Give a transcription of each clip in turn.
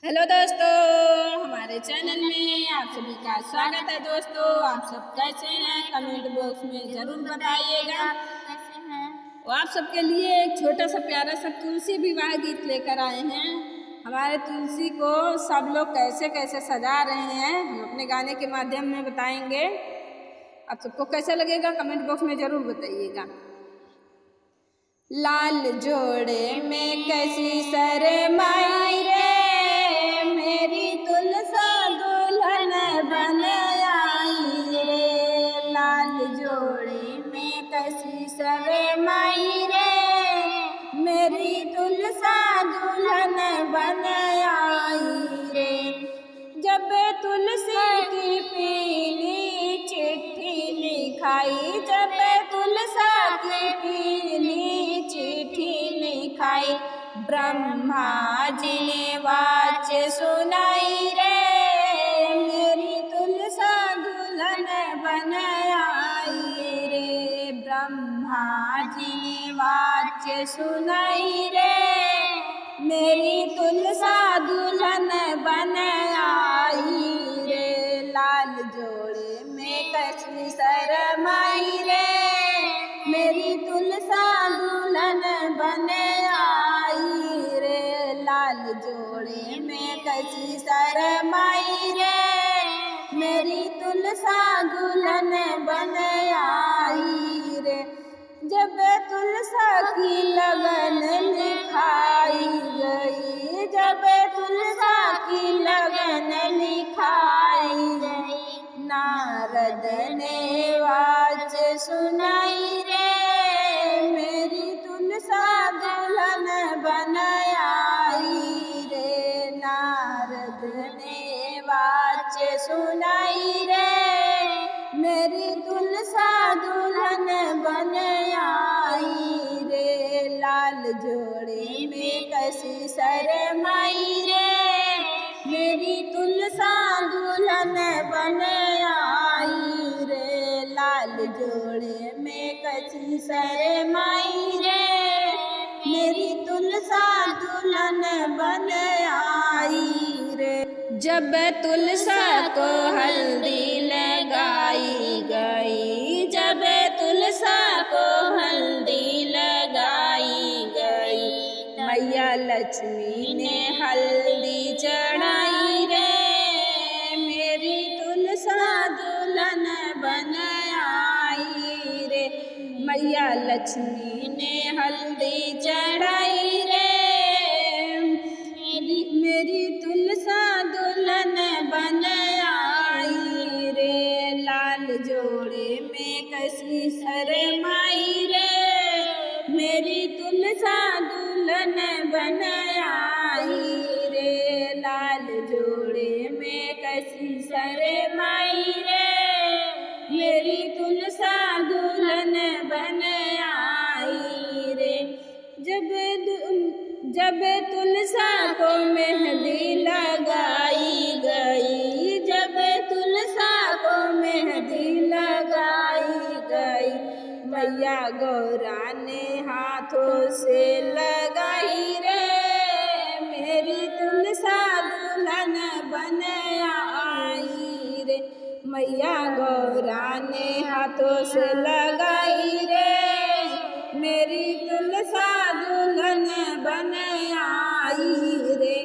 Hello दोस्तों, हमारे channel में आप सभी का स्वागत है। दोस्तों, आप सब कैसे हैं? कमेंट बॉक्स में ज़रूर बताइएगा। और आप सबके लिए एक छोटा सा प्यारा सा तुलसी विवाह गीत लेकर आए हैं। हमारे तुलसी को सब लोग कैसे कैसे सजा रहे हैं, हम अपने गाने के माध्यम में बताएंगे। आप सबको कैसा लगेगा कमेंट बॉक्स में ज़रूर बताइएगा। लाल जोड़े में कैसी शरमाई रे, मेरी तुलसा दुल्हन बन आई रे। लाल जोड़े में कैसी शरमाई रे, मेरी तुलसा दुल्हन बन आई रे। जब तुलसी की पीली चिट्ठी लिखाई, जब तुलसा की पीली चिट्ठी लिखाई, ब्रह्मा जी ने वाच सुनाई रे, मेरी तुलसा दुल्हन बन आई रे। ब्रह्मा जी ने वाच सुनाई रे, मेरी तुलसा दुल्हन बन आई रे। लाल जोड़े में कैसी शरमाई रे, मेरी तुलसा दुल्हन बन आई रे। लाल जोड़े में कैसी शरमाई रे, मेरी तुलसा दुल्हन बन आई रे। जब तुलसा की लगन लिखाई गई, जब तुलसा की लगन लिखाई गई, नारद ने वाच सुनाई रे, मेरी तुलसा दुल्हन बन आई रे। नारद ने वाच सुनाई रे, मेरी तुलसा दुल्हन बन आई रे। लाल जोड़े में कैसी शरमाई रे, मेरी तुलसा दुल्हन बन आई रे। लाल जोड़े में कैसी शरमाई रे, मेरी तुलसा दुल्हन बन आई रे। जब तुलसा को हल्दी लगाई गई, जब तुलसा को हल्दी लगाई गई, मैया लक्ष्मी ने हल्दी चढ़ाई रे, मेरी तुलसा दुल्हन बन आई रे। मैया लक्ष्मी ने हल्दी चढ़ाई रे, मेरी तुलसा दुल्हन बन आई रे। लाल जोड़े में कैसी शरमाई रे, मेरी तुलसा दुल्हन बन आई रे। लाल जोड़े में कैसी शरमाई रे, मेरी तुलसा दुल्हन बन आई रे। जब तुलसा को मेहंदी लगाई गई, जब तुलसा को मेहंदी लगाई गई, मैया गौरा ने हाथों से लगाई रे, मेरी तुलसा दुल्हन बन आई रे। मैया गौरा ने हाथों से लगाई रे, मेरी तुलसा दुल्हन बन आई रे।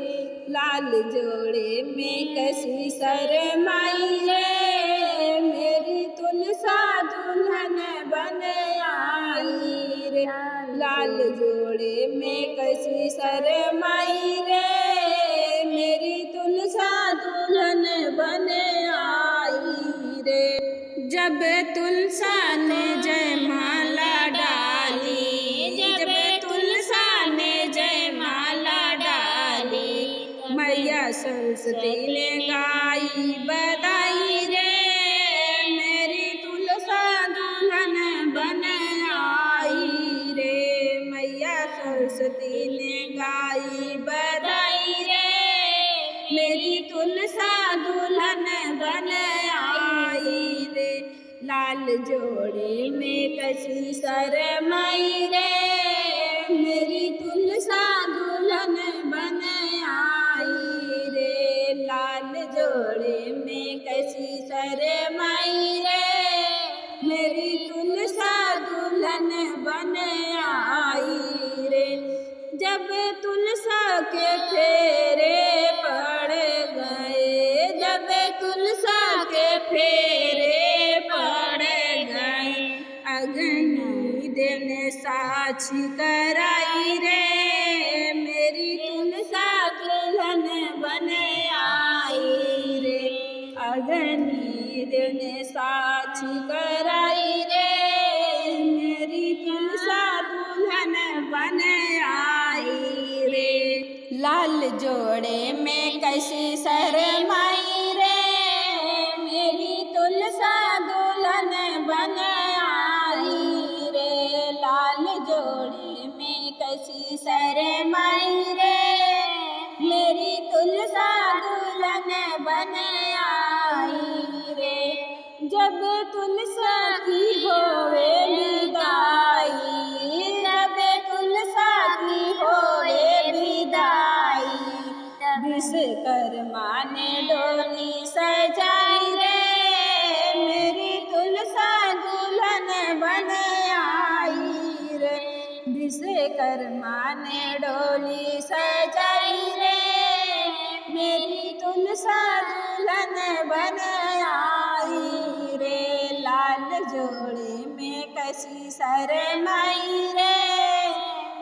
लाल जोड़े में कैसी शरमाई रे, मेरी तुलसा दुल्हन बन आई रे। लाल जोड़े में कैसी शरमाई रे, मेरी तुलसा दुल्हन बन आई रे। जब तुलसा ने जयमाला डाली, जब तुलसा ने जयमाला डाली, मैया सरस्वती ने गाई बधाई रे, मेरी तुलसा दुल्हन बन आई रे। मैया सरस्वती ने गाई बधाई रे, मेरी तुलसा दुल्हन बन आई रे। लाल जोड़े में कैसी शरमाई रे, मेरी तुलसा दुल्हन बन आई रे। जोड़े में कैसी शरमाई रे, मेरी तुलसा दुल्हन बन आई रे। जब तुलसा के फेरे पड़ गए, जब तुलसा के फेरे पड़ गए, अग्नि देने साक्षी कराई रे, मेरी तुलसा दुल्हन बन आई रे। अग्नि देने साक्षी कराई रे, मेरी तुलसा दुल्हन बन आई रे। लाल जोड़े में कैसी शरमाई रे, मेरी तुलसा दुल्हन बन आई रे। लाल जोड़े में कैसी शरमाई रे, मेरी तुलसा दुल्हन बन आई रे। जब तुलसा की होवे विदाई, जब तुलसा की होवे विदाई, विश्वकर्मा ने डोली सजाई रे, मेरी तुलसा दुल्हन बन आई रे। विश्वकर्मा ने डोली सजाई रे, मेरी तुलसा दुल्हन बन आई रे। लाल जोड़े में कैसी शरमाई रे,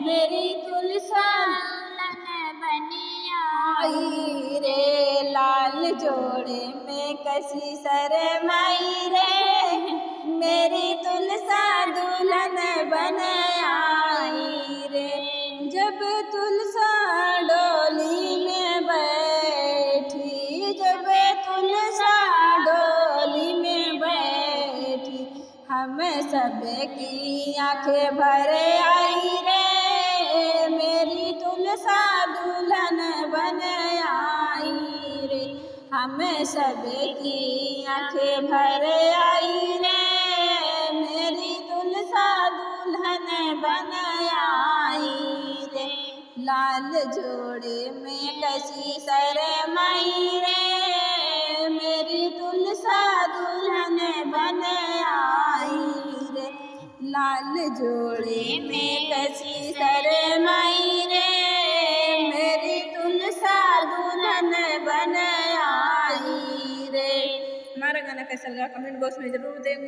मेरी तुलसा दुल्हन बन आई रे। लाल जोड़े में कैसी शरमाई रे, मेरी तुलसा दुल्हन बन आई रे। जब तुलसा डोली में बैठी, जब तुलसा डोली में बैठी, हम सब की आंखें भर आई रे, मेरी तुलसा दुल्हन बन आई रे। हम सब की आंखें भर आई रे, मेरी तुलसा दुल्हन बन आई रे। लाल जोड़े में कैसी शरमाई रे, मेरी तुलसा दुल्हन बन आई रे। लाल जोड़े में कैसी शरमाई रे, मेरी तुलसा दुल्हन बन आई रे। हमारा गाना कैसा लगा कमेंट बॉक्स में जरूर मिलते हैं।